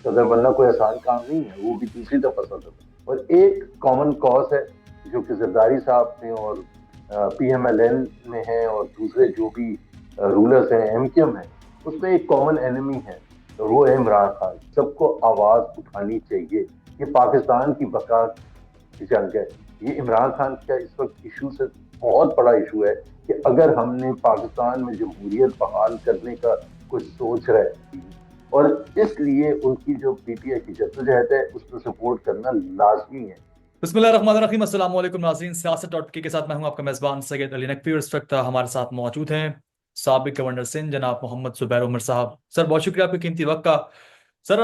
صدر بننا کوئی آسان کام نہیں ہے، وہ بھی دوسری دفعہ صدر بنا، اور ایک کامن کاز ہے جو کہ زرداری صاحب نے اور پی ایم ایل این میں ہیں اور دوسرے جو بھی رولرز ہیں، ایم کیو ایم ہیں، اس میں ایک کامن اینمی ہے، اور وہ ہے عمران خان۔ سب کو آواز اٹھانی چاہیے، یہ پاکستان کی بقا کی جنگ ہے۔ یہ عمران خان کا اس وقت ایشو سے بہت بڑا ایشو ہے کہ اگر ہم نے پاکستان میں جمہوریت بحال کرنے کا کچھ سوچ رہے، اور اس لیے ان کی جو پی ٹی آئی کی جدوجہد ہے اس کو سپورٹ کرنا لازمی ہے۔ بسم اللہ الرحمن الرحیم، السلام علیکم ناظرین، سیاست ڈاٹ کے ساتھ میں ہوں آپ کا میزبان سید علی نقوی، اور اس وقت ہمارے ساتھ موجود ہیں سابق گورنر سندھ جناب محمد زبیر عمر صاحب۔ سر بہت شکریہ آپ کے قیمتی وقت کا۔ سر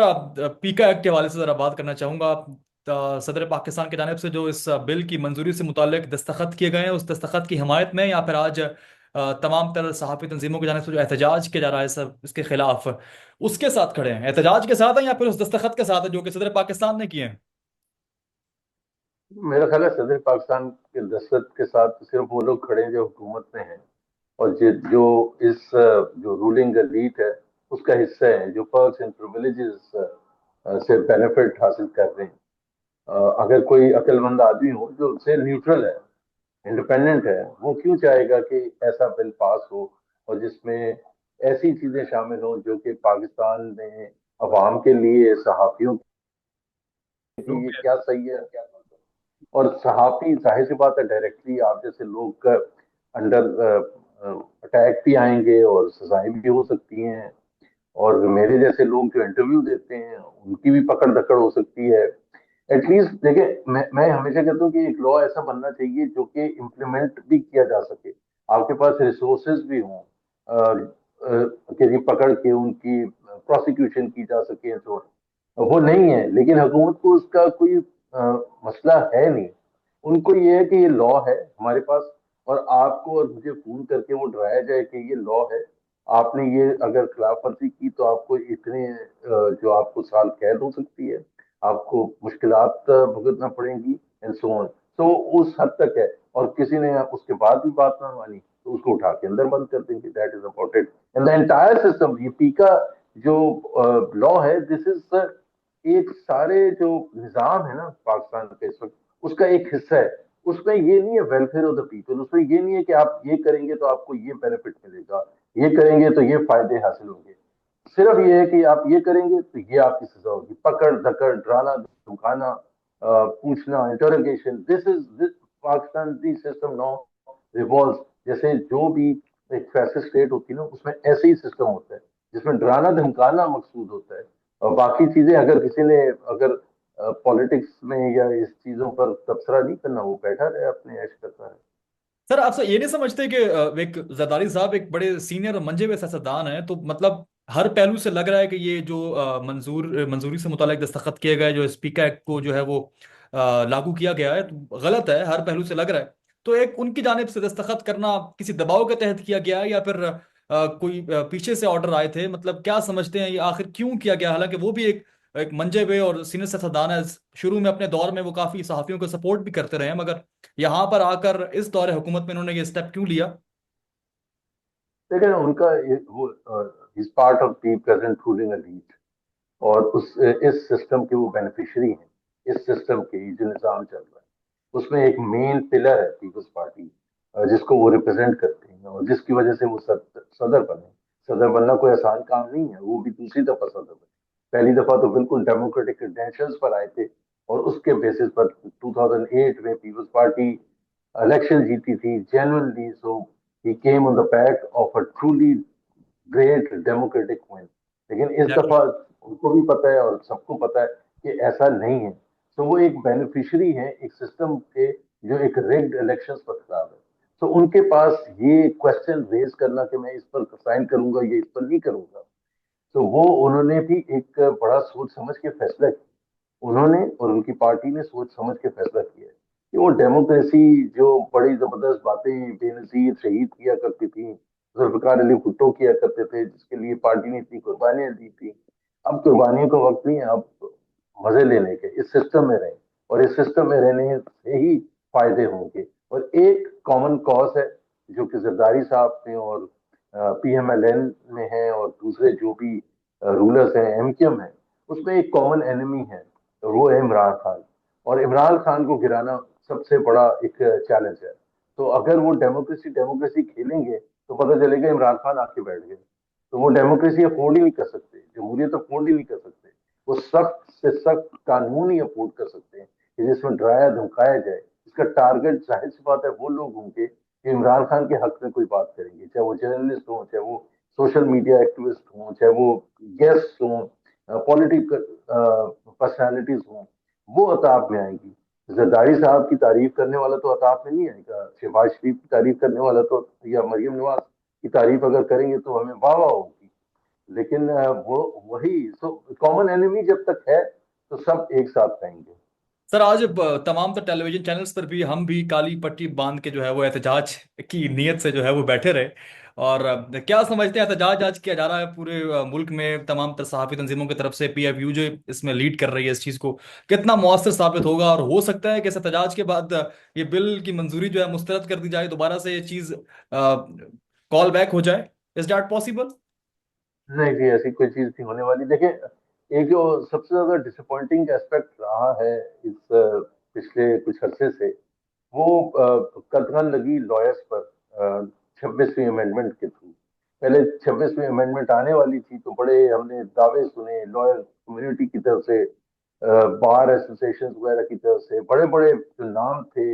پیکا ایکٹ کے حوالے سے ذرا بات کرنا چاہوں گا۔ صدر پاکستان کی جانب سے جو اس بل کی منظوری سے متعلق دستخط کیے گئے ہیں، اس دستخط کی حمایت میں یا پھر آج تمام تر صحافی تنظیموں کی جانب سے جو احتجاج کیا جا رہا ہے سر اس کے خلاف، اس کے ساتھ کھڑے ہیں، احتجاج کے ساتھ ہیں یا پھر اس دستخط کے ساتھ ہے جو کہ صدر پاکستان نے کیے ہیں؟ میرا خیال ہے صدر پاکستان کے دستخط کے ساتھ صرف وہ لوگ کھڑے ہیں جو حکومت میں ہیں، اور جو اس جو رولنگ لیڈ ہے اس کا حصہ ہے، جو پرکس اینڈ پرویلیجز سے بینیفٹ حاصل کر رہے ہیں۔ اگر کوئی عقل مند آدمی ہو جو سے نیوٹرل ہے، انڈیپینڈنٹ ہے، وہ کیوں چاہے گا کہ ایسا بل پاس ہو اور جس میں ایسی چیزیں شامل ہوں جو کہ پاکستان میں عوام کے لیے، صحافیوں کے لیے کیا صحیح ہے کیا غلط ہے؟ اور صحافی ظاہر سی بات ہے ڈائریکٹلی آپ جیسے لوگ کا انڈر اٹیک بھی آئیں گے اور سزائیں بھی ہو سکتی ہیں، اور میرے جیسے لوگ جو انٹرویو دیتے ہیں ان کی بھی پکڑ دکڑ ہو سکتی ہے۔ ایٹ لیسٹ دیکھیں، میں ہمیشہ کہتا ہوں کہ ایک لا ایسا بننا چاہیے جو کہ امپلیمنٹ بھی کیا جا سکے، آپ کے پاس ریسورسز بھی ہوں کہ یہ پکڑ کے ان کی پروسیکیوشن کی جا سکے، تو وہ نہیں ہے۔ لیکن حکومت کو اس کا کوئی مسئلہ ہے نہیں، ان کو یہ ہے کہ یہ لا ہے ہمارے پاس، اور آپ کو اور مجھے فون کر کے وہ ڈرایا جائے کہ یہ لا ہے، آپ نے یہ اگر خلاف ورزی کی تو آپ کو اتنے جو آپ کو سال قید ہو سکتی ہے، آپ کو مشکلات بھگتنا پڑیں گی اینڈ سو آن۔ تو اس حد تک ہے، اور کسی نے اس کے بعد بھی بات نہ مانی تو اس کو اٹھا کے اندر بند کر دیں گے۔ That is important in the entire system. یہ پیکا جو لا ہے، دس از ایک سارے جو نظام ہے نا پاکستان کے اس وقت، اس کا ایک حصہ ہے۔ اس میں یہ نہیں ہے ویلفیئر آف دا پیپل، اس میں یہ نہیں ہے کہ آپ یہ کریں گے تو آپ کو یہ بینیفٹ ملے گا، یہ کریں گے تو یہ فائدے حاصل ہوں گے۔ صرف یہ ہے کہ آپ یہ کریں گے تو یہ آپ کی سزا ہوگی، پکڑ دکڑ، ڈرانا دھمکانا، پوچھنا، interrogation. This Pakistan the system no revolves, جیسے جو بھی ایک فیصل اسٹیٹ ہوتی ہے نا اس میں ایسے ہی سسٹم ہوتا ہے جس میں ڈرانا دھمکانا مقصود ہوتا ہے، اور باقی چیزیں اگر کسی نے اگر پالیٹکس میں یا اس چیزوں پر تبصرہ نہیں کرنا، وہ بیٹھا رہے اپنے عیش کرتا ہے۔ سر آپ سے یہ نہیں سمجھتے کہ ایک زرداری صاحب ایک بڑے سینئر اور منجے ہوئے سیاستدان ہیں، تو مطلب ہر پہلو سے لگ رہا ہے کہ یہ جو منظوری سے متعلق دستخط کیے گئے جو اسپیکر ایکٹ کو جو ہے وہ لاگو کیا گیا ہے تو غلط ہے، ہر پہلو سے لگ رہا ہے۔ تو ایک ان کی جانب سے دستخط کرنا کسی دباؤ کے تحت کیا گیا ہے یا پھر کوئی پیچھے سے آرڈر آئے تھے؟ مطلب کیا سمجھتے ہیں یہ آخر کیوں کیا گیا، حالانکہ وہ بھی ایک منجے ہوئے اور سینئر سیاستدان ہے، شروع میں اپنے دور میں وہ کافی صحافیوں کو سپورٹ بھی کرتے رہے ہیں، مگر یہاں پر آ کر اس دور حکومت میں انہوں نے یہ اسٹیپ کیوں لیا؟ لیکن ان کا وہ is part of the present ruling elite, اور اس سسٹم کے وہ بینیفیشری ہیں۔ اس سسٹم کے جو نظام چل رہا ہے اس میں ایک مین پلر ہے پیپلز پارٹی، جس کو وہ ریپرزینٹ کرتے ہیں اور جس کی وجہ سے وہ صدر بنے۔ صدر بننا کوئی آسان کام نہیں ہے، وہ بھی دوسری دفعہ صدر بنے۔ پہلی دفعہ تو بالکل ڈیموکریٹک کریڈینشلز پر آئے تھے، اور اس کے بیسس پر 2008 میں پیپلز پارٹی الیکشن جیتی تھی genuinely, so he came on the back of a truly great democratic one. لیکن اس دفعہ ان کو بھی پتا ہے اور سب کو پتا ہے کہ ایسا نہیں ہے، تو وہ ایک بینیفیشری ہے ایک سسٹم کے جو ایک ریگڈ الیکشن پر خراب ہے۔ تو ان کے پاس یہ کوشچن ریز کرنا کہ میں اس پر سائن کروں گا یا اس پر نہیں کروں گا، تو وہ انہوں نے بھی ایک بڑا سوچ سمجھ کے فیصلہ کیا، انہوں نے اور ان کی پارٹی نے سوچ سمجھ کے فیصلہ کیا ہے کہ وہ ڈیموکریسی جو بڑی زبردست باتیں بے نظیر شہید کیا کرتی تھیں، ذوالفقار علی بھٹو کیا کرتے تھے، جس کے لیے پارٹی نے اتنی قربانیاں دی تھی، اب قربانیوں کا وقت نہیں ہے، اب مزے لینے کے اس سسٹم میں رہیں، اور اس سسٹم میں رہنے سے ہی فائدے ہوں گے۔ اور ایک کامن کاز ہے جو کہ زرداری صاحب نے اور پی ایم ایل این میں ہیں اور دوسرے جو بھی رولرز ہیں، ایم کیو ایم ہیں، اس میں ایک کامن اینیمی ہے، وہ ہے عمران خان، اور عمران خان کو گرانا سب سے بڑا ایک چیلنج ہے۔ تو اگر وہ ڈیموکریسی ڈیموکریسی کھیلیں گے تو پتہ چلے گا عمران خان آ کے بیٹھ گئے، تو وہ ڈیموکریسی افورڈ ہی نہیں کر سکتے، جمہوریت افورڈ ہی نہیں کر سکتے، وہ سخت سے سخت قانون ہی افورڈ کر سکتے ہیں کہ جس میں ڈرایا دھمکایا جائے۔ اس کا ٹارگٹ ظاہر سی بات ہے وہ لوگ ہوں گے کہ عمران خان کے حق میں کوئی بات کریں گے، چاہے وہ جرنلسٹ ہوں، چاہے وہ سوشل میڈیا ایکٹیوسٹ ہوں، چاہے وہ گیسٹ ہوں، پولیٹیکل پرسنالٹیز ہوں، وہ عطاب میں آئیں گی۔ زرداری صاحب کی تعریف کرنے والا تو عطاب میں نہیں آئے گا، شہباز شریف کی تعریف کرنے والا تو، یا مریم نواز کی تعریف اگر کریں گے تو ہمیں واہ واہ ہوگی، لیکن وہ وہی کامن اینیمی جب تک ہے تو سب ایک ساتھ رہیں گے۔ سر آج تمام تر ٹیلی ویژن چینلز پر بھی ہم بھی کالی پٹی باندھ کے جو ہے وہ احتجاج کی نیت سے جو ہے وہ بیٹھے رہے، اور کیا سمجھتے ہیں احتجاج آج کیا جا رہا ہے پورے ملک میں تمام تر صحافی تنظیموں کی طرف سے، پی ایف یو جو اس میں لیڈ کر رہی ہے اس چیز کو، کتنا مؤثر ثابت ہوگا؟ اور ہو سکتا ہے کہ اس احتجاج کے بعد یہ بل کی منظوری جو ہے مسترد کر دی جائے، دوبارہ سے یہ چیز کال بیک ہو جائے؟ Is that possible? نہیں جی، ایسی کوئی چیز نہیں ہونے والی۔ دیکھیں، ایک جو سب سے زیادہ ڈس اپوائنٹنگ اسپیکٹ رہا ہے اس پچھلے کچھ عرصے سے، وہ قدغن لگی لائرس پر 26ویں امینڈمنٹ کے تھرو۔ پہلے 26ویں امینڈمنٹ آنے والی تھی تو بڑے ہم نے دعوے سنے لائر کمیونٹی کی طرف سے، بار ایسوسیشن وغیرہ کی طرف سے، بڑے بڑے جو نام تھے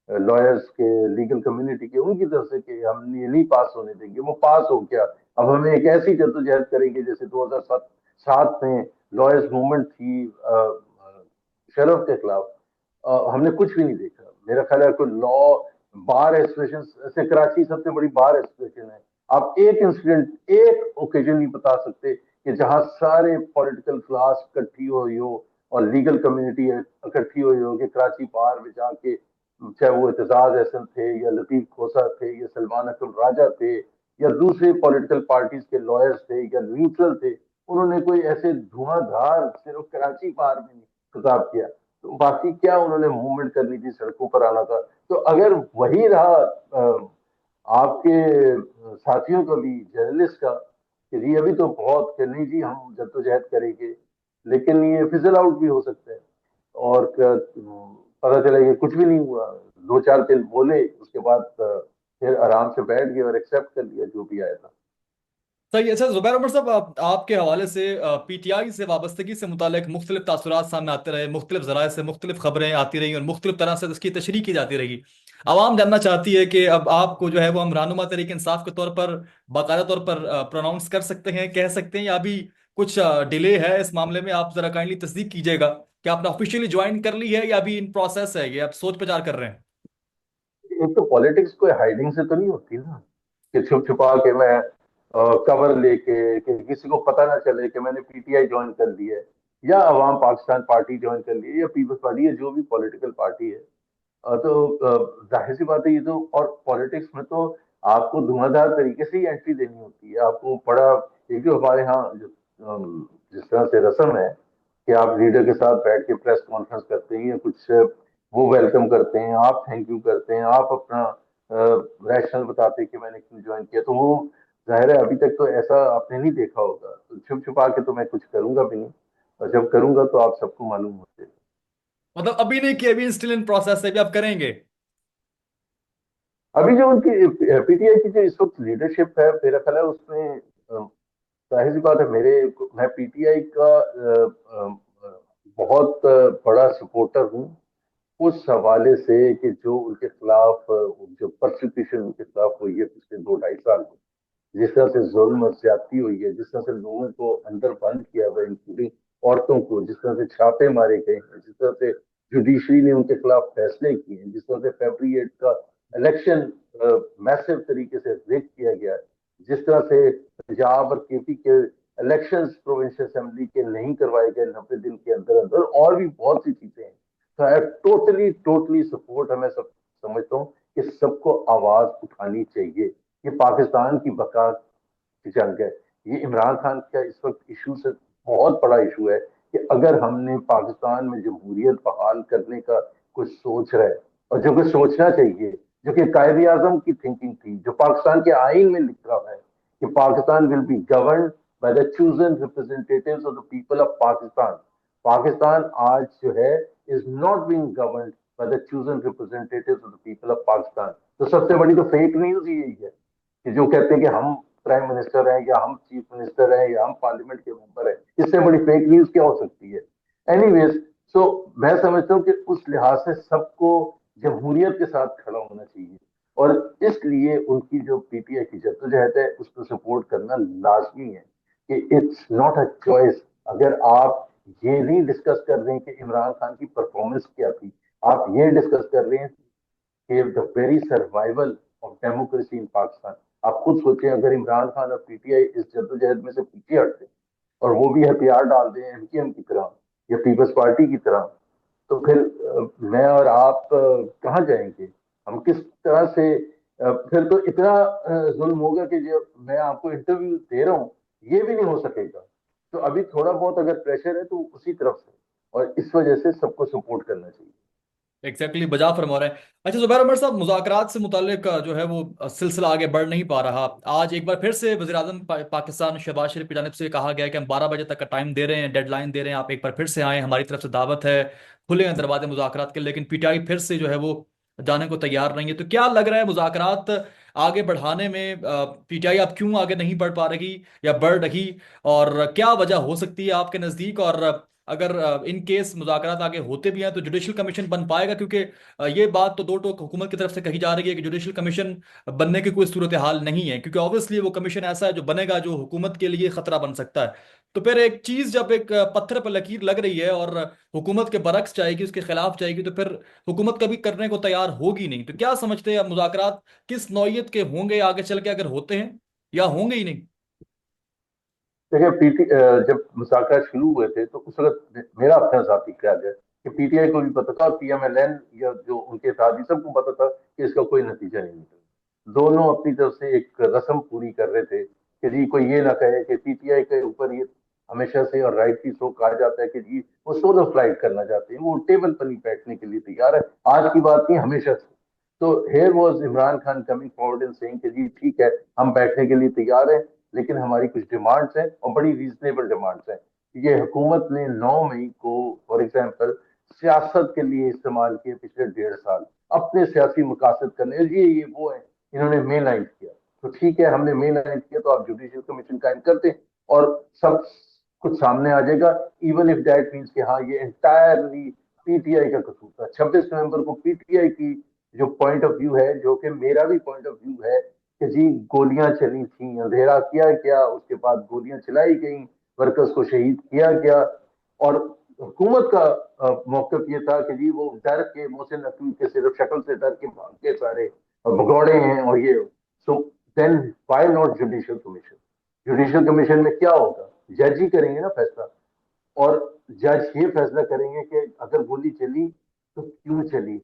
لائرس کے، لیگل کمیونٹی کے، ان کی طرف سے کہ ہم یہ نہیں پاس ہونے دیں گے۔ وہ پاس ہو گیا۔ اب ہمیں ایک ایسی جدوجہد کریں گے جیسے 2007 میں لائرس موومنٹ تھی شرف کے خلاف، ہم نے کچھ بھی نہیں دیکھا۔ میرا خیال ہے کوئی لا بار ایسوسیشن سے، کراچی سب سے بڑی بار ایسوسیشن ہے، آپ ایک انسیڈنٹ، ایک اوکیجن نہیں بتا سکتے کہ جہاں سارے پولیٹیکل کلاس اکٹھی ہوئی ہو اور لیگل کمیونٹی اکٹھی ہوئی ہو کہ کراچی بار میں جا کے، چاہے وہ اعتزاز احسن تھے یا لطیف کھوسہ تھے یا سلمان اکرم راجہ تھے یا دوسرے پولیٹیکل پارٹیز کے لائرز تھے یا نیوٹرل تھے، انہوں نے کوئی ایسے دھواں دھار صرف کراچی بار میں نہیں خطاب کیا، تو باقی کیا انہوں نے موومنٹ کرنی تھی، سڑکوں پر آنا تھا۔ تو اگر وہی رہا آپ کے ساتھیوں کا بھی، جرنلسٹ کا، کہ جی ابھی تو بہت کہ نہیں جی ہم جدوجہد کریں گے، لیکن یہ فزل آؤٹ بھی ہو سکتا ہے، اور پتہ چلا کہ کچھ بھی نہیں ہوا، دو چار دن بولے اس کے بعد پھر آرام سے بیٹھ گئے اور ایکسپٹ کر لیا جو بھی آیا تھا۔ صحیح۔ اچھا زبیر عمر صاحب، آپ کے حوالے سے پی ٹی آئی سے وابستگی سے متعلق مختلف تاثرات سامنے آتے رہے، مختلف ذرائع سے مختلف خبریں آتی رہی اور مختلف طرح سے اس کی تشریح کی جاتی رہی۔ عوام جاننا چاہتی ہے کہ اب آپ کو جو ہے وہ ہم رہنما تحریک انصاف کے طور پر باقاعدہ طور پر پروناؤنس کر سکتے ہیں، کہہ سکتے ہیں، یا ابھی کچھ ڈیلے ہے اس معاملے میں؟ آپ ذرا کائنڈلی تصدیق کیجیے گا کہ آپ نے آفیشیلی جوائن کر لی ہے یا ابھی ان پروسیس ہے، یہ آپ سوچ بچار کر رہے ہیں؟ ایک تو پالیٹکس کوئی ہائیڈنگ سے تو نہیں ہوتی نا، کہ چھپ چھپا کے میں کور لے کے کہ کسی کو پتہ نہ چلے کہ میں نے پی ٹی آئی جوائن کر لی ہے، یا عوام پاکستان پارٹی جوائن کر لی ہے، یا پیپلز پارٹی ہے، جو بھی پولیٹیکل پارٹی ہے۔ تو ظاہر سی بات ہے یہ تو، اور پالیٹکس میں تو آپ کو دھواں دھار طریقے سے ہی انٹری دینی ہوتی ہے، آپ کو بڑا ایک جو ہمارے ہاں جس طرح سے رسم ہے کہ آپ لیڈر کے ساتھ بیٹھ کے پریس کانفرنس کرتے ہیں یا کچھ، وہ ویلکم کرتے ہیں، آپ تھینک یو کرتے ہیں، آپ اپنا ریشنل بتاتے ہیں کہ میں نے کیوں جوائن کیا، تو وہ ظاہر ہے ابھی تک تو ایسا آپ نے نہیں دیکھا ہوگا، تو چھپ چھپا کے تو میں کچھ کروں گا بھی نہیں، اور جب کروں گا تو آپ سب کو معلوم ہوتے۔ مطلب ابھی نہیں کہ ابھی اسٹل ان پروسیس ہے، ابھی آپ کریں گے؟ ابھی جو ان کی پی ٹی آئی کی جو اس وقت لیڈرشپ ہے، میرا خیال ہے اس میں ظاہر سی بات ہے، میں پی ٹی آئی کا بہت بڑا سپورٹر ہوں، اس حوالے سے کہ جو ان کے خلاف جو پرسیکیوشن ان کے خلاف ہوئی ہے پچھلے 2 ڈھائی سال میں، جس طرح سے ظلم اور زیادتی ہوئی ہے، جس طرح سے لوگوں کو اندر بند کیا ہوا ہے، انکلوڈنگ عورتوں کو، جس طرح سے چھاپے مارے گئے ہیں، جس طرح سے جوڈیشری نے ان کے خلاف فیصلے کیے ہیں، جس طرح سے فیبری 8 کا الیکشن میسو طریقے سے ریگ کیا گیا ہے، جس طرح سے پنجاب اور کے پی کے الیکشن پروونشل اسمبلی کے نہیں کروائے گئے 90 دن کے اندر اندر، اور بھی بہت سی چیزیں ہیں۔ تو ہے ٹوٹلی سپورٹ ہے، میں سب سمجھتا ہوں کہ سب کو آواز اٹھانی چاہیے، یہ پاکستان کی بقا کی جنگ ہے۔ یہ عمران خان کا اس وقت ایشو سے بہت بڑا ایشو ہے کہ اگر ہم نے پاکستان میں جمہوریت بحال کرنے کا کچھ سوچ رہا ہے، اور جو کچھ سوچنا چاہیے، جو کہ قائد اعظم کی تھنکنگ تھی، جو پاکستان کے آئین میں لکھا ہے کہ Pakistan will be governed by the chosen representatives of the people of Pakistan. Pakistan آج جو ہے is not being governed by the chosen representatives of the people of Pakistan. تو سب سے بڑی تو فیک نیوز ہی یہی ہے کہ جو کہتے ہیں کہ ہم پرائم منسٹر ہیں یا ہم چیف منسٹر ہیں یا ہم پارلیمنٹ کے ممبر ہیں، اس سے بڑی فیک نیوز کیا ہو سکتی ہے؟ اینی ویز، سو میں سمجھتا ہوں کہ اس لحاظ سے سب کو جمہوریت کے ساتھ کھڑا ہونا چاہیے، اور اس لیے ان کی جو پی ٹی آئی کی جدوجہد ہے اس کو سپورٹ کرنا لازمی ہے کہ اٹس ناٹ اے چوائس. اگر آپ یہ نہیں ڈسکس کر رہے ہیں کہ عمران خان کی پرفارمنس کیا تھی، آپ یہ ڈسکس کر رہے ہیں کہ the very survival of democracy in Pakistan. آپ خود سوچیں اگر عمران خان اور پی ٹی آئی اس جدوجہد میں سے پیچھے ہٹتے اور وہ بھی ہتھیار ڈال دیں ایم کیو ایم کی طرح یا پیپلز پارٹی کی طرح، تو پھر میں اور آپ کہاں جائیں گے؟ ہم کس طرح سے پھر تو اتنا ظلم ہوگا کہ جو میں آپ کو انٹرویو دے رہا ہوں یہ بھی نہیں ہو سکے گا. تو ابھی تھوڑا بہت اگر پریشر ہے تو اسی طرف سے، اور اس وجہ سے سب کو سپورٹ کرنا چاہیے. ایگزیکٹلی بجا فرما رہے ہیں. اچھا زبیر عمر صاحب، مذاکرات سے متعلق جو ہے وہ سلسلہ آگے بڑھ نہیں پا رہا. آج ایک بار پھر سے وزیر اعظم پاکستان شہباز شریف کی جانب سے کہا گیا کہ ہم 12 بجے تک کا ٹائم دے رہے ہیں، ڈیڈ لائن دے رہے ہیں، آپ ایک بار پھر سے آئیں، ہماری طرف سے دعوت ہے، کھلے ہیں دروازے مذاکرات کے. لیکن پی ٹی آئی پھر سے جو ہے وہ جانے کو تیار نہیں ہے. تو کیا لگ رہا ہے مذاکرات آگے بڑھانے میں پی ٹی آئی اب کیوں آگے نہیں بڑھ پا رہی یا بڑھ رہی، اور کیا وجہ ہو سکتی ہے آپ کے نزدیک؟ اور اگر ان کیس مذاکرات آگے ہوتے بھی ہیں تو جوڈیشل کمیشن بن پائے گا؟ کیونکہ یہ بات تو دو ٹوک حکومت کی طرف سے کہی جا رہی ہے کہ جوڈیشل کمیشن بننے کی کوئی صورتحال نہیں ہے، کیونکہ obviously وہ کمیشن ایسا ہے جو بنے گا جو حکومت کے لیے خطرہ بن سکتا ہے. تو پھر ایک چیز جب ایک پتھر پر لکیر لگ رہی ہے اور حکومت کے برعکس جائے گی، اس کے خلاف جائے گی، تو پھر حکومت کبھی کرنے کو تیار ہوگی نہیں. تو کیا سمجھتے ہیں اب مذاکرات کس نوعیت کے ہوں گے آگے چل کے، اگر ہوتے ہیں، یا ہوں گے ہی نہیں؟ دیکھیں جب مذاکرات شروع ہوئے تھے تو اس وقت میرا اپنا ذاتی خیال ہے کہ پی ٹی آئی کو بھی پتا تھا اور پی ایم ایل این یا جو ان کے اتحادی سب کو پتا تھا کہ اس کا کوئی نتیجہ نہیں نکلا. دونوں اپنی طرف سے ایک رسم پوری کر رہے تھے کہ جی کوئی یہ نہ کہے کہ پی ٹی آئی کے اوپر یہ ہمیشہ سے اور رائٹ کی سو کہا جاتا ہے کہ جی وہ سولو فلائٹ کرنا چاہتے ہیں، وہ ٹیبل پر نہیں بیٹھنے کے لیے تیار ہے. آج کی بات نہیں، ہمیشہ سے. تو here was Imran Khan coming forward in saying کہ جی ٹھیک ہے ہم بیٹھنے کے لیے تیار ہیں، لیکن ہماری کچھ ڈیمانڈس ہیں اور بڑی ریزنیبل ڈیمانڈس ہیں. یہ حکومت نے 9 مئی کو فار ایگزامپل سیاست کے لیے استعمال کیے پچھلے 1.5 سال اپنے سیاسی مقاصد کرنے، یہ وہ ہیں انہوں نے مین لائن کیا. تو ٹھیک ہے ہم نے مین لائن کیا تو آپ جوڈیشل کمیشن قائم کرتے اور سب کچھ سامنے آ جائے گا، ایون اف دیٹ مینس کہ ہاں یہ انٹائرلی پی ٹی آئی کا قصور تھا. 26 نومبر کو پی ٹی آئی کی جو پوائنٹ آف ویو ہے، جو کہ میرا بھی پوائنٹ آف ویو ہے، کہ جی گولیاں چلی تھیں، اندھیرا کیا گیا، اس کے بعد گولیاں چلائی گئیں، ورکرز کو شہید کیا گیا، اور حکومت کا موقف یہ تھا کہ جی وہ ڈر کے محسن نقوی کے صرف شکل سے ڈر کے بھاگ کے سارے بگوڑے ہیں اور یہ. So then why not judicial commission? Judicial commission میں کیا ہوگا؟ جج ہی کریں گے نا فیصلہ، اور جج یہ فیصلہ کریں گے کہ اگر گولی چلی تو کیوں چلی،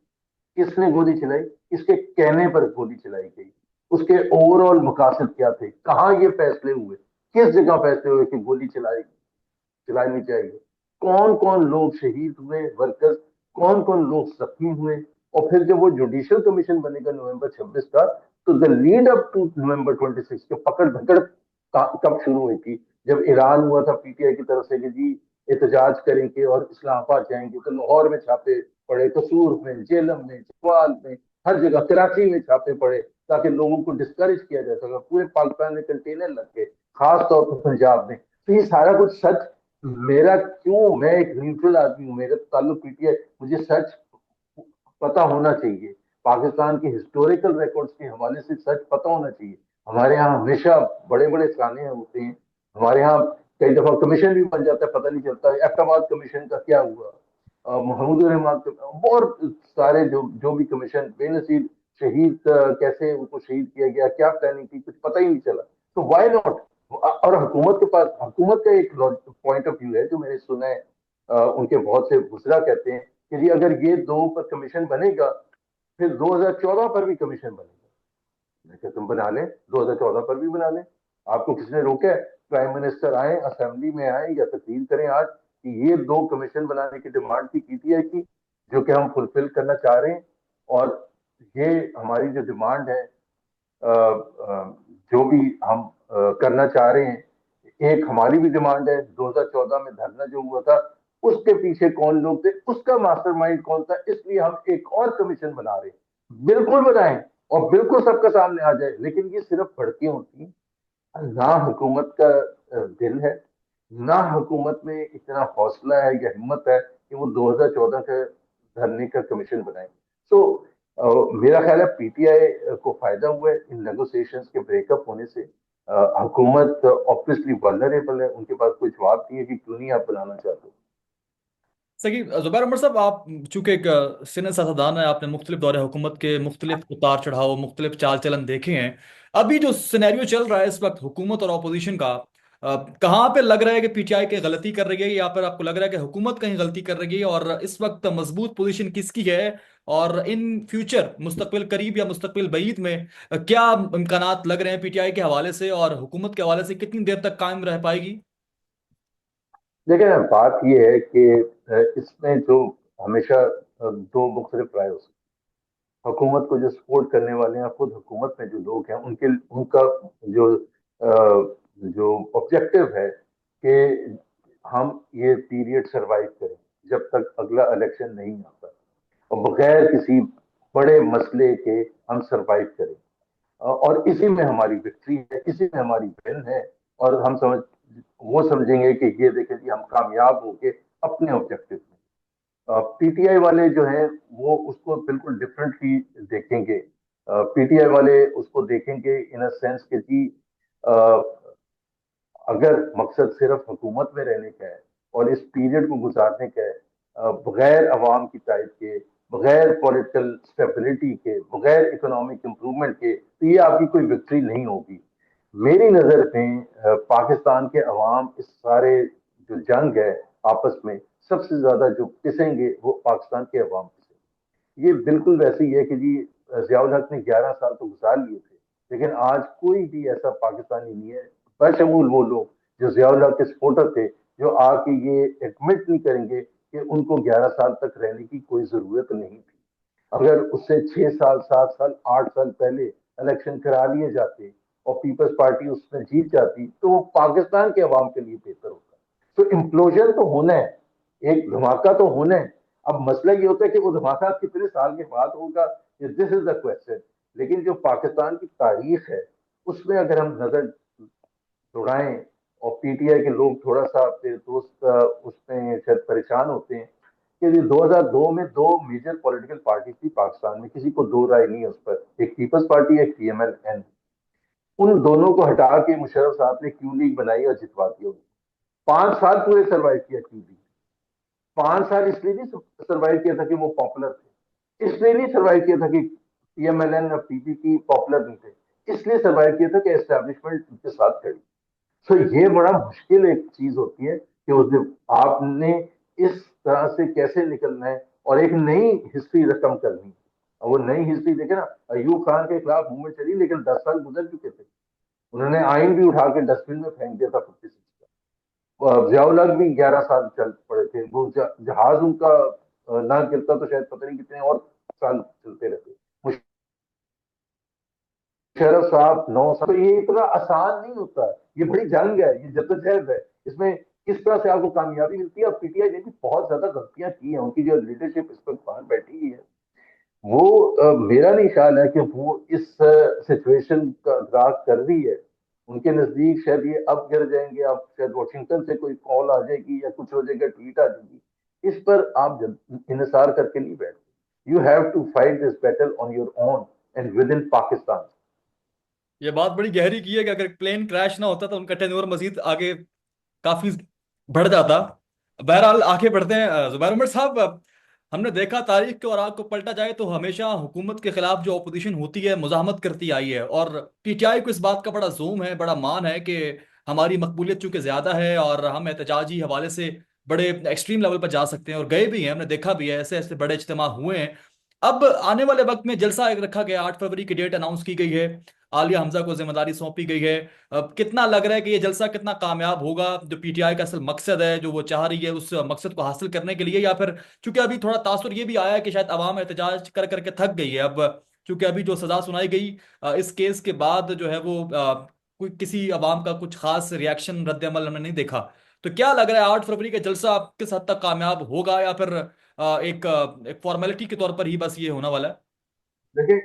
کس نے گولی چلائی، اس کے کہنے پر گولی چلائی گئی، اس کے اوور آل مقاصد کیا تھے، کہاں یہ فیصلے ہوئے، کس جگہ فیصلے ہوئے کہ گولی چلانی چاہیے، کون کون لوگ شہید ہوئے ورکرز، کون کون لوگ زخمی ہوئے. اور پھر جب وہ جوڈیشل کمیشن بنے گا نومبر 26 کا، تو دا لیڈ اپ ٹو نومبر 26 کے پکڑ دھکڑ کب شروع ہوئی تھی؟ جب ایران ہوا تھا پی ٹی آئی کی طرف سے کہ جی احتجاج کریں گے اور اسلام آباد جائیں گے، تو لاہور میں چھاپے پڑے، قصور میں، جیلم میں، چکوال میں، ہر جگہ، کراچی میں چھاپے پڑے تاکہ لوگوں کو ڈسکریج کیا جا سکا. پورے پاکستان میں کنٹینر لگ گئے، خاص طور پر پنجاب میں. تو یہ سارا کچھ سچ میرا کیوں، میں ایک نیوٹرل آدمی ہوں، میرا تعلق پی ٹی آئی، مجھے سچ پتا ہونا چاہیے. پاکستان کے ہسٹوریکل ریکارڈز کے حوالے سے سچ پتا ہونا چاہیے. ہمارے ہاں ہمیشہ بڑے بڑے سانے ہوتے ہیں، ہمارے ہاں کئی دفعہ کمیشن بھی بن جاتا ہے پتہ نہیں چلتا ہے. احتماد کمیشن کا کیا ہوا، محمود الرحمان اور سارے جو بھی کمیشن، بے نصیر شہید کیسے ان کو شہید کیا گیا، کیا پلاننگ تھی، کچھ پتہ ہی نہیں چلا. تو وائی ناٹ؟ اور حکومت کے پاس، حکومت کا ایک پوائنٹ آف ویو ہے جو میں نے سنا ہے، ان کے بہت سے وزراء کہتے ہیں کہ جی اگر یہ دو پر کمیشن بنے گا پھر 2014 پر بھی کمیشن بنے گا. میں کہ تم بنا لیں، 2014 پر بھی بنا لیں، آپ کو کس نے روکا ہے؟ پرائم منسٹر آئیں، اسمبلی میں آئیں یا تقریر کریں آج کہ یہ 2 کمیشن بنانے کی ڈیمانڈ تھی پی ٹی آئی کی جو کہ ہم فلفل کرنا چاہ رہے ہیں. اور یہ ہماری جو ڈیمانڈ ہے، جو بھی ہم کرنا چاہ رہے ہیں، ایک ہماری بھی ڈیمانڈ ہے، 2014 میں دھرنا جو ہوا تھا اس کے پیچھے کون لوگ تھے، اس کا ماسٹر مائنڈ کون تھا، اس لیے ہم ایک اور کمیشن بنا رہے ہیں، بالکل بنائیں اور بالکل سب کا سامنے آ جائے، لیکن یہ صرف بھڑکیاں ہوتی ہیں، نہ حکومت کا دل ہے، نہ حکومت میں اتنا حوصلہ ہے یا ہمت ہے کہ وہ 2014 کے دھرنے کا کمیشن بنائیں۔ سو میرا خیال ہے پی ٹی آئی کو فائدہ ہوا ہے ان نیگوسیشنز کے بریک اپ ہونے سے۔ حکومت آبویسلی ولنریبل ہے، ان کے پاس کوئی جواب نہیں ہے کہ کیوں نہیں آپ بنانا چاہتے۔ صحیح زبیر عمر صاحب، آپ چونکہ ایک سینئر سیاستدان ہیں، آپ نے مختلف دور حکومت کے مختلف اتار چڑھاؤ، مختلف چال چلن دیکھے ہیں۔ ابھی جو سینیریو چل رہا ہے اس وقت حکومت اور اپوزیشن کا، کہاں پہ لگ رہا ہے کہ پی ٹی آئی کی غلطی کر رہی ہے، یا پھر آپ کو لگ رہا ہے کہ حکومت کہیں غلطی کر رہی ہے، اور اس وقت مضبوط پوزیشن کس کی ہے، اور ان فیوچر مستقبل قریب یا مستقبل بعید میں کیا امکانات لگ رہے ہیں پی ٹی آئی کے حوالے سے، اور حکومت کے حوالے سے کتنی دیر تک قائم رہ پائے گی؟ لیکن بات یہ ہے کہ اس میں جو ہمیشہ دو مختلف رائے ہو سکتی، حکومت کو جو سپورٹ کرنے والے ہیں، خود حکومت میں جو لوگ ہیں، ان کا جو جو آبجیکٹو ہے کہ ہم یہ پیریڈ سروائیو کریں جب تک اگلا الیکشن نہیں آتا، اور بغیر کسی بڑے مسئلے کے ہم سروائیو کریں، اور اسی میں ہماری وکٹری ہے، اسی میں ہماری ون ہے، اور ہم وہ سمجھیں گے کہ یہ دیکھیں کہ ہم کامیاب ہو کے اپنے آبجیکٹو میں۔ پی ٹی آئی والے جو ہیں وہ اس کو بالکل ڈفرینٹلی دیکھیں گے۔ پی ٹی آئی والے اس کو دیکھیں گے ان اے سینس کہ جی اگر مقصد صرف حکومت میں رہنے کا ہے اور اس پیریڈ کو گزارنے کا ہے بغیر عوام کی تائید کے، بغیر پولیٹیکل اسٹیبلٹی کے، بغیر اکنامک امپرومنٹ کے، تو یہ آپ کی کوئی وکٹری نہیں ہوگی۔ میری نظر میں پاکستان کے عوام اس سارے جو جنگ ہے آپس میں، سب سے زیادہ جو پسیں گے وہ پاکستان کے عوام پسیں گے۔ یہ بالکل ویسے ہی ہے کہ جی ضیاء الحق نے 11 سال تو گزار لیے تھے، لیکن آج کوئی بھی ایسا پاکستانی نہیں ہے بشمول وہ لوگ جو ضیاء الحق کے سپورٹر تھے، جو آ کے یہ ایڈمٹ نہیں کریں گے کہ ان کو 11 سال تک رہنے کی کوئی ضرورت نہیں تھی۔ اگر اس سے 6 سال، 7 سال، 8 سال پہلے الیکشن کرا لیے جاتے اور پیپلز پارٹی اس میں جیت جاتی تو وہ پاکستان کے عوام کے لیے بہتر ہوتا۔ تو امپلوژن تو ہونا ہے، ایک دھماکہ تو ہونا ہے۔ اب مسئلہ یہ ہوتا ہے کہ وہ دھماکہ کتنے سال کے بعد ہوگا، دس از دا کوشچن۔ لیکن جو پاکستان کی تاریخ ہے اس میں اگر ہم نظر دوڑائیں، اور پی ٹی آئی کے لوگ تھوڑا سا اپنے دوست اس میں شاید پریشان ہوتے ہیں کہ 2002 میں دو میجر پولیٹیکل پارٹی تھی پاکستان میں، کسی کو دو رائے نہیں ہے اس پر، ایک پیپلز پارٹی، ایک پی ایم ایل این۔ ان دونوں کو ہٹا کے مشرف صاحب نے کیو لیگ بنائی اور جتوا دیا۔ 5 سال پورے سروائیو کیا کیو لیگ، 5 سال اس لیے نہیں سروائیو کیا تھا کہ وہ پاپولر تھے، اس لیے نہیں سروائیو کیا تھا کہ پی ایم ایل این اور پی پی کی پاپولر نہیں تھے، اس لیے سروائیو کیا تھا کہ اسٹیبلشمنٹ ان کے ساتھ کھڑی۔ تو یہ بڑا مشکل ایک چیز ہوتی ہے کہ آپ نے اس طرح سے کیسے نکلنا ہے اور ایک نئی ہسٹری رقم کرنی۔ اور وہ نئی ہسٹری دیکھیں نا، ایوب خان کے خلاف موومنٹ چلی لیکن 10 سال گزر چکے تھے، انہوں نے آئین بھی اٹھا کے ڈسٹ بن میں پھینک دیا تھا 56 کا۔ ضیاء الحق بھی 11 سال چل پڑے تھے، وہ جہاز ان کا نہ چلتا تو شاید پتہ نہیں کتنے اور سال چلتے رہتے۔ مشرف صاحب 9 سال، تو یہ اتنا آسان نہیں ہوتا، یہ بڑی جنگ ہے، یہ جدوجہد ہے، اس میں کس طرح سے آپ کو کامیابی ملتی ہے۔ اور پی ٹی آئی نے بھی بہت زیادہ غلطیاں کی ہیں، ان کی جو لیڈرشپ اس وقت باہر بیٹھی ہوئی ہے، وہ میرا نہیں خیال ہے کہ وہ اس سچویشن کا ادراک کر رہی ہے۔ ان کے نزدیک شاید یہ اب گر جائیں گے، اب شاید واشنگٹن سے کوئی کال آ جائے گی یا کچھ ہو جائے گا، ٹویٹ آ جائے گی، اس پر آپ انحصار کر کے نہیں بیٹھتے۔ You have to fight this battle on your own and within Pakistan. یہ بات بڑی گہری کی ہے کہ اگر پلین کریش نہ ہوتا تو ان کا ٹینیور مزید آگے کافی بڑھ جاتا۔ بہرحال آگے بڑھتے ہیں زبیر عمر صاحب، ہم نے دیکھا تاریخ کے اوراق کو پلٹا جائے تو ہمیشہ حکومت کے خلاف جو اپوزیشن ہوتی ہے مزاحمت کرتی آئی ہے، اور پی ٹی آئی کو اس بات کا بڑا زوم ہے، بڑا مان ہے کہ ہماری مقبولیت چونکہ زیادہ ہے اور ہم احتجاجی حوالے سے بڑے ایکسٹریم لیول پر جا سکتے ہیں، اور گئے بھی ہیں، ہم نے دیکھا بھی ہے، ایسے ایسے بڑے اجتماع ہوئے ہیں۔ اب آنے والے وقت میں جلسہ ایک رکھا گیا، 8 فروری کی ڈیٹ اناؤنس کی گئی ہے، عالیہ حمزہ کو ذمہ داری سونپی گئی ہے۔ اب کتنا لگ رہا ہے کہ یہ جلسہ کتنا کامیاب ہوگا، جو پی ٹی آئی کا اصل مقصد ہے جو وہ چاہ رہی ہے اس مقصد کو حاصل کرنے کے لیے، یا پھر چونکہ ابھی تھوڑا تاثر یہ بھی آیا ہے کہ شاید عوام احتجاج کر کر کے تھک گئی ہے اب، چونکہ ابھی جو سزا سنائی گئی اس کیس کے بعد جو ہے وہ کوئی کسی عوام کا کچھ خاص ریاکشن رد عمل ہم نے نہیں دیکھا. تو کیا لگ رہا ہے 8 فروری کا جلسہ آپ کس حد تک کامیاب ہوگا یا پھر ایک فارمیلٹی کے طور پر ہی بس یہ ہونے والا ہے؟ دیکھیں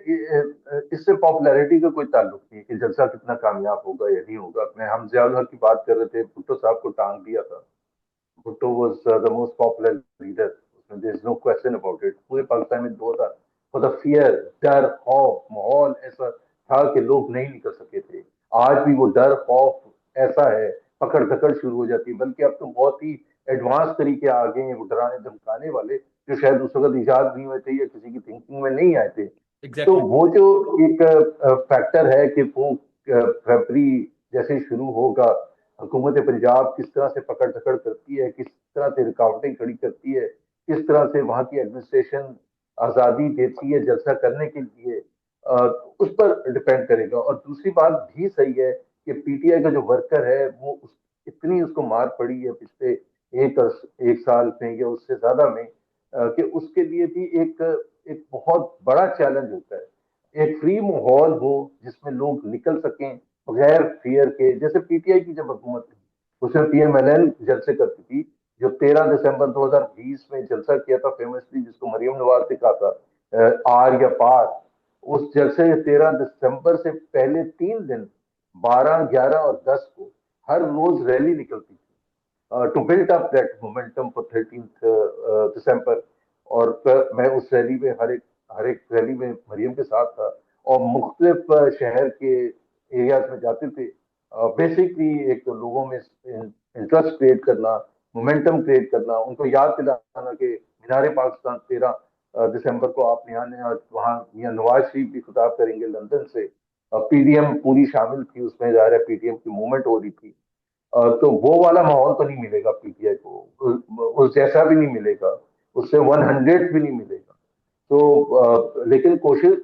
اس سے پاپولیرٹی کا کوئی تعلق نہیں کہ جلسہ کتنا کامیاب ہوگا یا نہیں ہوگا. میں ہم ضیاء الحق کی بات کر رہے تھے, بھٹو صاحب کو ٹانگ دیا تھا. Bhutto was the most popular leader, there is no question about it. پورے پاکستان میں 2000 فور دا فیئر, ڈر, خوف, ماحول ایسا تھا کہ لوگ نہیں نکل سکے تھے. آج بھی وہ ڈر, خوف ایسا ہے, پکڑ دھکڑ شروع ہو جاتی ہے. بلکہ اب تو بہت ہی ایڈوانس طریقے آ گئے ہیں وہ ڈرانے دھمکانے والے, جو شاید اس وقت ایجاد نہیں ہوئے تھے یا کسی کی تھنکنگ میں نہیں آئے تھے. تو ایگزیکٹلی. وہ جو ایک فیکٹر ہے کہ وہ فیبری جیسے شروع ہوگا, حکومت پنجاب کس طرح سے پکڑ دھکڑ کرتی ہے, کس طرح سے رکاوٹیں کھڑی کرتی ہے, کس طرح سے وہاں کی ایڈمنسٹریشن آزادی دیتی ہے جلسہ کرنے کے لیے, اس پر ڈپینڈ کرے گا. اور دوسری بات بھی صحیح ہے کہ پی ٹی آئی کا جو ورکر ہے وہ اتنی اس کو مار پڑی ہے پچھلے ایک سال میں یا اس سے زیادہ میں, کہ اس کے لیے بھی ایک بہت بڑا چیلنج ہوتا ہے. ایک فری ماحول ہو جس میں لوگ نکل سکیں بغیر فیئر کے, جیسے پی ٹی آئی کی جب حکومت تھی اس میں پی ایم ایل این جلسے کرتی تھی. جو 13 دسمبر 2020 میں جلسہ کیا تھا فیمسلی, جس کو مریم نواز نے کہا تھا آر یا پار, اس جلسے 13 دسمبر سے پہلے 3 دن 12, 11 اور 10 کو ہر روز ریلی نکلتی تھی to build up that momentum for 13 December. اور میں اس ریلی میں ہر ایک ریلی میں مریم کے ساتھ تھا, اور مختلف شہر کے ایریاز میں جاتے تھے. بیسکلی ایک تو لوگوں میں انٹرسٹ کریٹ کرنا, مومنٹم کریٹ کرنا, ان کو یاد دلانا کہ مینار پاکستان 13 دسمبر کو آپ نے آنے, اور وہاں میاں نواز شریف بھی خطاب کریں گے لندن سے. پی ڈی ایم پوری شامل تھی اس میں, ظاہر ہے پی ڈی ایم کی موومنٹ ہو رہی تھی. تو وہ والا ماحول تو نہیں ملے گا پی ٹی آئی کو, اس جیسا بھی نہیں ملے گا, اس سے 100 بھی نہیں ملے گا. تو لیکن کوشش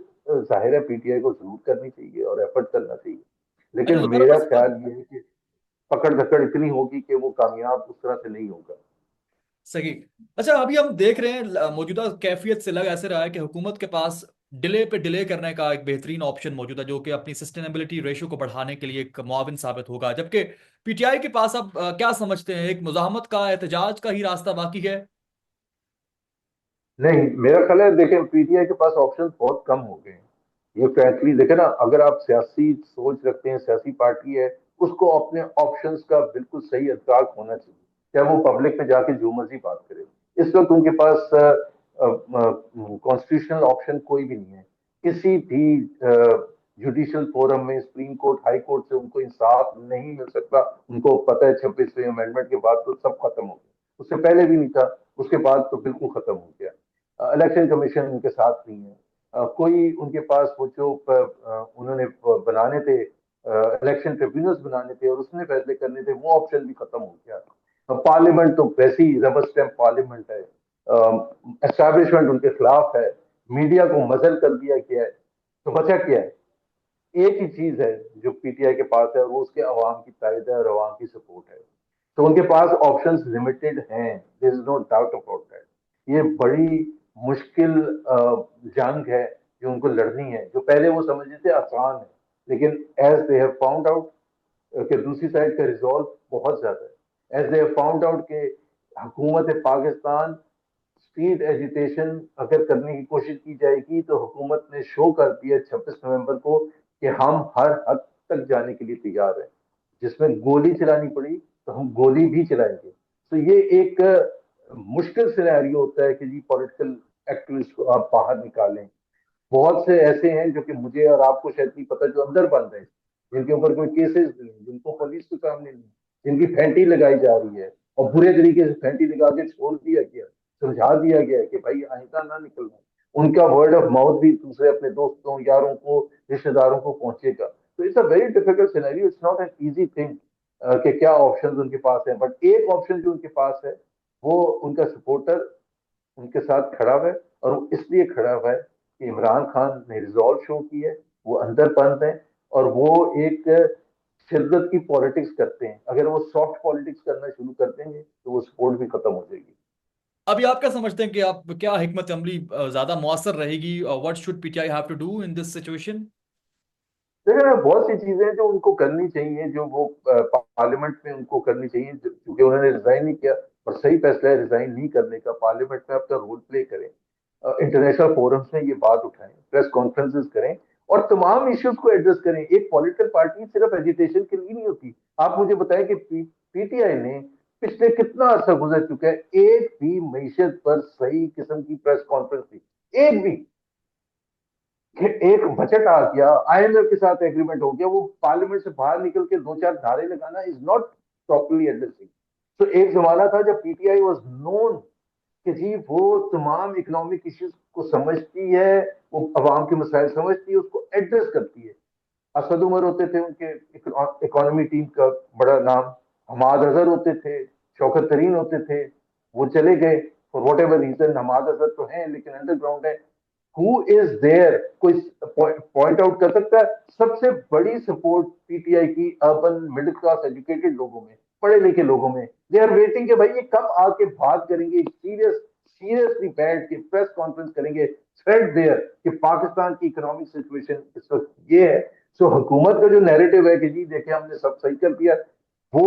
ظاہر ہے پی ٹی آئی کو ضرور کرنی چاہیے اور ایفرٹ کرنا چاہیے. اچھا لیکن زبیر میرا بس خیال یہ ہے کہ پکڑ دھکڑ اتنی ہوگی کہ وہ کامیاب اس طرح سے نہیں ہوگا. صحیح. اچھا ابھی ہم دیکھ رہے ہیں موجودہ کیفیت سے لگ ایسے رہا ہے کہ حکومت کے پاس ڈیلے پہ ڈیلے کرنے کا ایک بہترین آپشن موجود ہے جو کہ اپنی سسٹینیبلٹی ریشو کو بڑھانے کے لیے ایک معاون ثابت ہوگا, جبکہ پی ٹی آئی کے پاس اب کیا سمجھتے ہیں, ایک مزاحمت کا, احتجاج کا ہی راستہ باقی ہے؟ نہیں, میرا خیال ہے دیکھیں پی ٹی آئی کے پاس آپشن بہت کم ہو گئے ہیں. یہ فرینکلی دیکھیں نا, اگر آپ سیاسی سوچ رکھتے ہیں, سیاسی پارٹی ہے, اس کو اپنے آپشنز کا بالکل صحیح ادراک ہونا چاہیے, چاہے وہ پبلک میں جا کے جو مرضی بات کرے. اس وقت ان کے پاس کانسٹیٹیوشنل آپشن کوئی بھی نہیں ہے. کسی بھی جوڈیشل فورم میں سپریم کورٹ, ہائی کورٹ سے ان کو انصاف نہیں مل سکتا. ان کو پتہ ہے 26ویں امینڈمنٹ کے بعد تو سب ختم ہو گیا, اس سے پہلے بھی نہیں تھا, اس کے بعد تو بالکل ختم ہو گیا. الیکشن کمیشن ان کے ساتھ نہیں ہے. کوئی ان کے پاس وہ جو انہوں نے بنانے تھے, الیکشن ٹریبیونلز بنانے تھے اور اس میں فیصلے کرنے تھے, وہ آپشن بھی ختم ہو گیا. پارلیمنٹ تو ویسی ربر اسٹیمپ پارلیمنٹ ہے, اسٹیبلشمنٹ ان کے خلاف ہے, میڈیا کو مزل کر دیا گیا ہے. تو بچا کیا ہے؟ ایک ہی چیز ہے جو پی ٹی آئی کے پاس ہے, اور وہ اس کے عوام کی تائید ہے اور عوام کی سپورٹ ہے. تو ان کے پاس آپشنز لمیٹڈ ہیں, دیر is no doubt about that. یہ بڑی مشکل جنگ ہے جو ان کو لڑنی ہے, جو پہلے وہ سمجھتے تھے آسان ہے, لیکن as they have found out کہ دوسری سائڈ کا ریزالو بہت زیادہ ہے. As they have found out کہ حکومت پاکستان اسٹریٹ ایجیٹیشن اگر کرنے کی کوشش کی جائے گی تو حکومت نے شو کر دیا 26 نومبر کو کہ ہم ہر حد تک جانے کے لیے تیار ہیں. جس میں گولی چلانی پڑی تو ہم گولی بھی چلائیں گے. تو یہ ایک مشکل سینیریو ہوتا ہے کہ جی پولیٹیکل ایکٹیوسٹ کو آپ باہر نکالیں. بہت سے ایسے ہیں جو کہ مجھے اور آپ کو شاید نہیں پتا, جو اندر بند ہیں, جن کے اوپر کوئی کیسز نہیں, جن کو پولیس کے سامنے نہیں, جن کی پھینٹی لگائی جا رہی ہے اور برے طریقے سے پھینٹی لگا کے چھوڑ دیا گیا, سمجھا دیا گیا کہ بھائی آئندہ نہ نکلنا. ان کا ورڈ آف ماؤتھ بھی دوسرے اپنے دوستوں, یاروں کو, رشتے داروں کو پہنچے گا. تو it's a very difficult scenario, it's not an easy thing کہ کیا آپشن ان کے پاس ہیں. بٹ ایک آپشن جو ان کے پاس ہے وہ ان کا سپورٹر ان کے ساتھ کھڑا ہوا ہے, اور وہ اس لیے کھڑا ہوا ہے کہ عمران خان نے ریزالو شو کی ہے, وہ اندر بند ہیں, اور وہ ایک شدت کی پالیٹکس کرتے ہیں. اگر وہ سافٹ پالیٹکس کرنا شروع کر دیں گے تو وہ سپورٹ بھی ختم ہو جائے گی. ابھی آپ کیا سمجھتے ہیں کہ آپ کیا حکمت عملی زیادہ مؤثر رہے گی, what should PTI have to do in this situation? دیکھیں نا بہت سی چیزیں جو ان کو کرنی چاہیے، جو وہ پارلیمنٹ میں ان کو کرنی چاہیے، کیونکہ انہوں نے ریزائن نہیں کیا، اور صحیح فیصلہ ہے ریزائن نہیں کرنے کا، پارلیمنٹ میں اپنا رول پلے کریں، انٹرنیشنل فورمز میں یہ بات اٹھائیں، پریس کانفرنسز کریں، اور تمام ایشوز کو ایڈریس کریں۔ ایک پولیٹیکل پارٹی صرف ایجیٹیشن کے لیے نہیں ہوتی۔ آپ مجھے بتائیں کہ پی ٹی آئی نے پچھلے کتنا عرصہ گزر چکا ہے، ایک بھی معیشت پر صحیح قسم کی پریس کانفرنس تھی؟ ایک بھی؟ کہ ایک بجٹ آ گیا، آئی ایم ایف کے ساتھ ایگریمنٹ ہو گیا، وہ پارلیمنٹ سے باہر نکل کے دو چار نعرے لگانا از ناٹ پراپرلی ایڈریسنگ۔ تو ایک زمانہ تھا جب P T I was known کہ جی وہ تمام اکنامک ایشوز کو سمجھتی ہے، وہ عوام کے مسائل سمجھتی ہے، اس کو ایڈریس کرتی ہے۔ اسد عمر ہوتے تھے ان کے اکانومی ٹیم کا بڑا نام، حماد اظہر ہوتے تھے، شوکت ترین ہوتے تھے، وہ چلے گئے for what ever reason. Hammad Azhar تو ہیں لیکن انڈر گراؤنڈ ہے۔ Who is there? کوئی پوائنٹ آؤٹ کر سکتا ہے؟ سب سے بڑی سپورٹ پی ٹی آئی کی اربن مڈل کلاس ایجوکیٹڈ لوگوں میں، پڑھے لکھے لوگوں میں۔ دے آر ویٹنگ کہ بھائی یہ کب آ کے بات کریں گے، سیریسلی بیٹھ کے پریس کانفرنس کریں گے، تھریڈ دیئر کہ پاکستان کی اکنامک سچویشن اس وقت یہ ہے۔ سو حکومت کا جو نیریٹو ہے کہ جی دیکھیں ہم نے سب صحیح کر دیا، وہ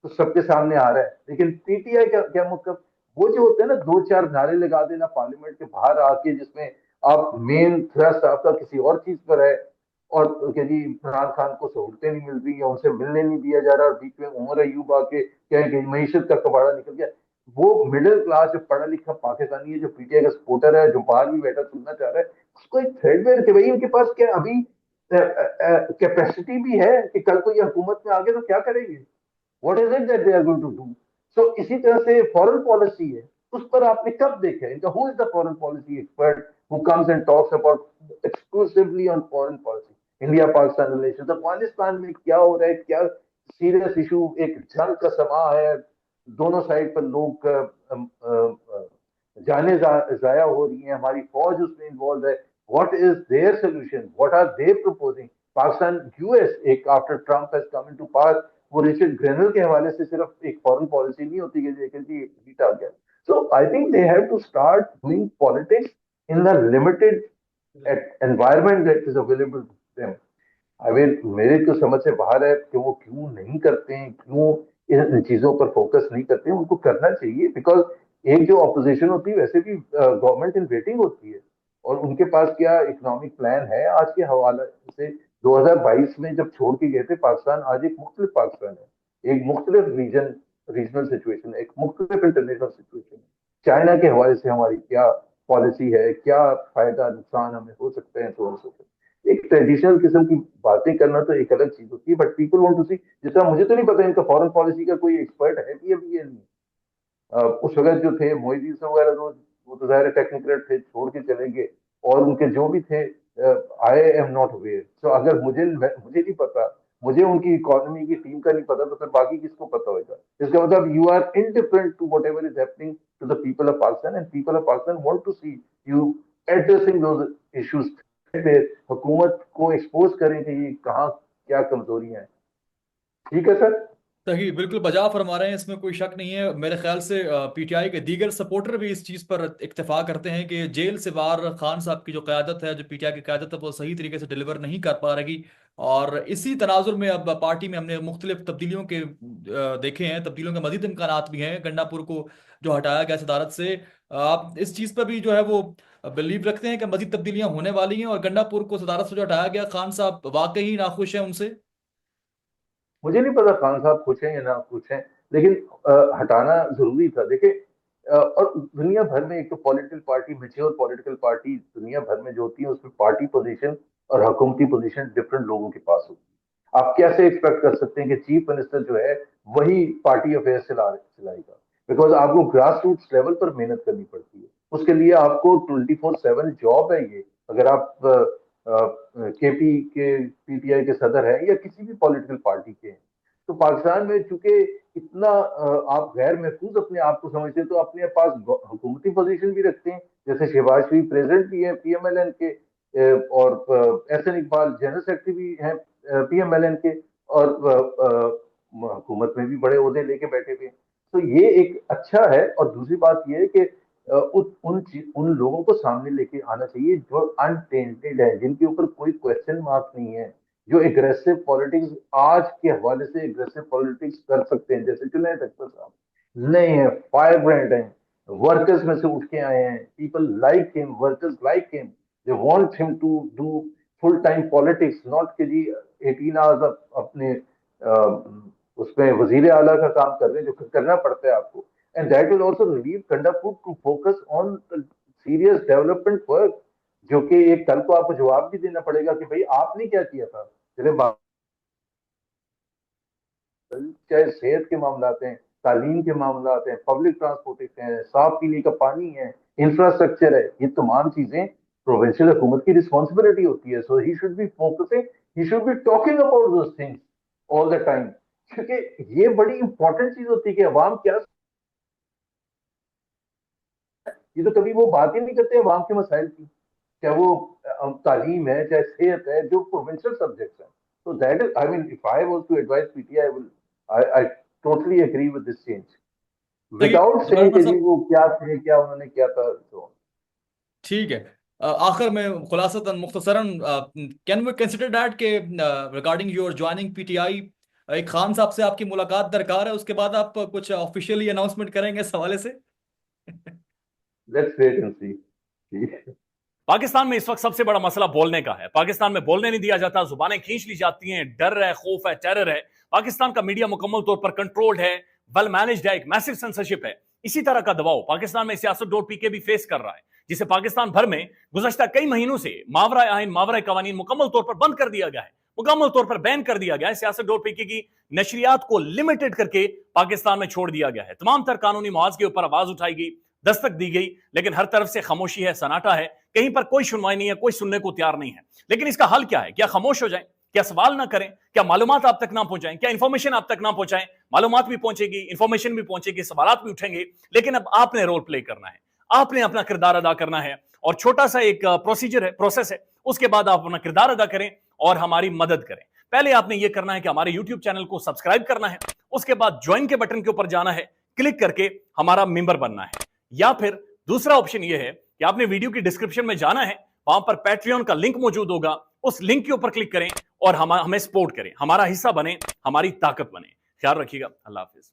تو سب کے سامنے آ رہا ہے، لیکن پی ٹی آئی کا کیا مطلب؟ وہ جو ہوتے ہیں نا دو چار نعرے لگا دینا پارلیمنٹ کے باہر آ کے، جس میں آپ مین تھرسٹ آپ کا کسی اور چیز پر ہے، اور کہ جی عمران خان کو سہولتیں نہیں مل رہی، یا ان سے ملنے نہیں دیا جا رہا، اور بیچ میں عمر ایوب آ کے کہیں کہ معیشت کا کباڑا نکل گیا۔ وہ مڈل کلاس جو پڑھا لکھا پاکستانی ہے، جو پی ٹی آئی کا سپورٹر ہے، جو باہر بھی بیٹھا سننا چاہ رہا ہے، اس کو ایک تھریڈ ویئر کہ بھائی ان کے پاس کیا ابھی کیپیسٹی بھی ہے کہ کل کو یہ حکومت میں آگے تو کیا کریں گے؟ What is it that they are going to do? So اسی طرح سے فورن پالیسی ہے، اس پر آپ نے کب دیکھا ہے who is the foreign policy expert who comes and talks about exclusively on foreign policy, India Pakistan relation? Afghanistan میں کیا ہو رہا ہے، کیا سیریس ایشو، ایک جنگ کا سما ہے، دونوں سائڈ پر لوگ جانیں ضائع ہو رہی ہیں، ہماری فوج اس میں انوالو ہے۔ What is their solution? What are they proposing? Pakistan U S ایک after Trump has come into power, وہ ریچرڈ گرینل کے حوالے سے صرف ایک فورن پالیسی نہیں ہوتی کہ دیکھیں جی ہیٹ آ گیا۔ So I think they have to start doing politics in the limited environment that is available to them۔ میرے تو سمجھ سے باہر ہے کہ وہ کیوں نہیں کرتے ہیں، کیوں ان چیزوں پر فوکس نہیں کرتے ہیں۔ ان کو کرنا چاہیے، بیکاز ایک جو اپوزیشن ہوتی ہے ویسے بھی گورنمنٹ ان ویٹنگ ہوتی ہے، اور ان کے پاس کیا اکنامک پلان ہے آج کے حوالے سے؟ 2022 میں جب چھوڑ کے گئے تھے پاکستان، آج ایک مختلف پاکستان ہے، ایک مختلف ریجنل سچویشن ہے، ایک مختلف انٹرنیشنل سچویشن ہے۔ چائنا کے حوالے سے ہماری کیا پالیسی ہے، کیا فائدہ نقصان ہمیں ہو سکتے ہیں، تو ایک ٹریڈیشنل قسم کی باتیں کرنا تو ایک الگ چیز ہوتی ہے، بٹ پیپل وانٹ ٹو سی، جس طرح مجھے تو نہیں پتا ان کا فورن پالیسی کا کوئی ایکسپرٹ ہے بھی ابھی یا نہیں۔ اس وقت جو تھے محی الدین صاحب وغیرہ تو وہ تو ظاہر ٹیکنیکل تھے، چھوڑ کے چلے گئے، اور ان کے جو بھی تھے آئی ایم ناٹ اویئر۔ سو اگر مجھے نہیں پتا، مجھے ان کی اکانومی کی ٹیم کا نہیں پتا، تو پھر باقی کس کو پتا ہوگا؟ اس کا مطلب you are indifferent to whatever is happening to the people of Pakistan, and people of Pakistan want to see you addressing those issues. حکومت کو ایکسپوز کریں کہ یہ کہاں کیا کمزوریاں ہیں۔ ٹھیک ہے سر؟ صحیح، بالکل بجا فرما رہے ہیں، اس میں کوئی شک نہیں ہے۔ میرے خیال سے پی ٹی آئی کے دیگر سپورٹر بھی اس چیز پر اکتفا کرتے ہیں کہ جیل سے باہر خان صاحب کی جو قیادت ہے، جو پی ٹی آئی کی قیادت ہے، وہ صحیح طریقے سے ڈلیور نہیں کر پا رہی۔ اور اسی تناظر میں اب پارٹی میں ہم نے مختلف تبدیلیوں کے دیکھے ہیں، تبدیلیوں کے مزید امکانات بھی ہیں۔ گنڈا پور کو جو ہٹایا گیا صدارت سے، آپ اس چیز پر بھی جو ہے وہ بلیو رکھتے ہیں کہ مزید تبدیلیاں ہونے والی ہیں، اور گنڈا پور کو صدارت سے جو ہٹایا گیا، خان صاحب واقعی ناخوش ہیں ان سے؟ مجھے نہیں پتا خان صاحب خوش ہیں یا نہ خوش ہیں، لیکن ہٹانا ضروری تھا۔ دیکھیں اور دنیا بھر میں ایک تو political party, mature political party دنیا بھر میں جو ہوتی ہے، اس میں پارٹی پوزیشن اور حکومتی پوزیشن ڈفرنٹ لوگوں کے پاس ہوتی ہے۔ آپ کیسے ایکسپیکٹ کر سکتے ہیں کہ چیف منسٹر جو ہے وہی پارٹی افیئر چلائے گا؟ بیکاز آپ کو گراس روٹس لیول پر محنت کرنی پڑتی ہے، اس کے لیے آپ کو 24/7 جاب ہے یہ۔ اگر آپ کے پی ٹی آئی کے صدر ہیں یا کسی بھی پولیٹیکل پارٹی کے ہیں، تو پاکستان میں چونکہ اتنا آپ غیر محفوظ اپنے آپ کو سمجھتے ہیں، تو اپنے پاس حکومتی پوزیشن بھی رکھتے ہیں، جیسے شہباز شریف پریزیڈنٹ بھی ہیں پی ایم ایل این کے، اور احسن اقبال جنرل سیکرٹری بھی ہیں پی ایم ایل این کے، اور حکومت میں بھی بڑے عہدے لے کے بیٹھے ہوئے ہیں۔ تو یہ ایک اچھا ہے۔ اور دوسری بات یہ ہے کہ ان لوگوں کو سامنے لے کے آنا چاہیے جو انٹینٹڈ ہے، جن کے اوپر کوئی کوشچن مارک نہیں ہے، جو اگریسو پالیٹکس آج کے حوالے سے اگریسو پالیٹکس کر سکتے ہیں، جیسے جنید اختر صاحب نئے ہیں، وائبرنٹ ہیں، ورکرز میں سے اٹھ کے آئے ہیں، پیپل لائک ہم، ورکرز لائک ہم، دے وانٹ ہم to do full time politics, not کہ جی 18 آورز اپنے اس میں وزیر اعلیٰ کا کام کر رہے ہیں جو کرنا پڑتا ہے آپ کو. And that will also relieve kinda to focus on serious development work, جو کہ ایک کل کو آپ کو جواب بھی دینا پڑے گا کہ بھائی آپ نے کیا کیا تھا. چاہے صحت کے معاملات ہیں، تعلیم کے معاملات ہیں، پبلک ٹرانسپورٹیشن ہے، صاف پینے کا پانی ہے، انفراسٹرکچر ہے، یہ تمام چیزیں پروونشل حکومت کی رسپانسبلٹی ہوتی ہے. So he should be focusing, he should be talking about those things all the time, کیونکہ یہ بڑی امپورٹنٹ چیز ہوتی ہے کہ عوام کیا، یہ تو کبھی وہ بات ہی نہیں کرتے عوام کے مسائل کی، چاہے وہ تعلیم ہے، چاہے صحت ہے، جو پروونشل سبجیکٹس ہیں. So that is, I mean, if I was to advise PTI, I totally agree with this change. دیکھیے Without زبیر saying احمد کہ جی صاحب، وہ کیا تھے، کیا انہوں نے کیا تھا. So, ٹھیک ہے، آخر میں خلاصتاً مختصراً کین وی کنسیڈر دیٹ کہ regarding your joining P T I, ایک خان صاحب سے آپ کی ملاقات درکار ہے، اس کے بعد آپ کچھ آفیشیلی اناؤنسمنٹ کریں گے اس حوالے سے؟ let's wait and see. Pakistan میں اس وقت سب سے بڑا مسئلہ بولنے کا ہے. پاکستان میں بولنے نہیں دیا جاتا، زبانیں کھینچ لی جاتی ہیں، ڈر ہے، خوف ہے، ٹیرر ہے. پاکستان کا میڈیا مکمل طور پر کنٹرولڈ ہے، ویل مینجڈ ہے، ایک میسو سینسرشپ ہے. اسی طرح کا دباؤ پاکستان میں سیاست.pk بھی فیس کر رہا ہے، جسے پاکستان بھر میں گزشتہ کئی مہینوں سے ماورائے آئین، ماورائے قوانین مکمل طور پر بند کر دیا گیا ہے، مکمل طور پر بین کر دیا گیا ہے. سیاست.pk کی نشریات کو لمیٹڈ کر کے پاکستان میں چھوڑ دیا گیا ہے. تمام تر قانونی محاذ کے اوپر آواز اٹھائی گئی، دستک دی گئی، لیکن ہر طرف سے خاموشی ہے، سناٹا ہے، کہیں پر کوئی سنوائی نہیں ہے، کوئی سننے کو تیار نہیں ہے. لیکن اس کا حل کیا ہے؟ کیا خاموش ہو جائیں؟ کیا سوال نہ کریں؟ کیا معلومات آپ تک نہ پہنچائیں؟ کیا انفارمیشن آپ تک نہ پہنچائیں؟ معلومات بھی پہنچے گی، انفارمیشن بھی پہنچے گی، سوالات بھی اٹھیں گے، لیکن اب آپ نے رول پلے کرنا ہے، آپ نے اپنا کردار ادا کرنا ہے. اور چھوٹا سا ایک پروسیجر ہے، پروسیس ہے، اس کے بعد آپ اپنا کردار ادا کریں اور ہماری مدد کریں. پہلے آپ نے یہ کرنا ہے کہ ہمارے یوٹیوب چینل کو سبسکرائب کرنا ہے، اس کے بعد جوائن کے بٹن کے اوپر جانا ہے، کلک کر کے ہمارا ممبر بننا ہے. یا پھر دوسرا آپشن یہ ہے کہ آپ نے ویڈیو کی ڈسکرپشن میں جانا ہے، وہاں پر پیٹریون کا لنک موجود ہوگا، اس لنک کے اوپر کلک کریں اور ہمیں سپورٹ کریں، ہمارا حصہ بنیں، ہماری طاقت بنیں. خیال رکھیے گا. اللہ حافظ.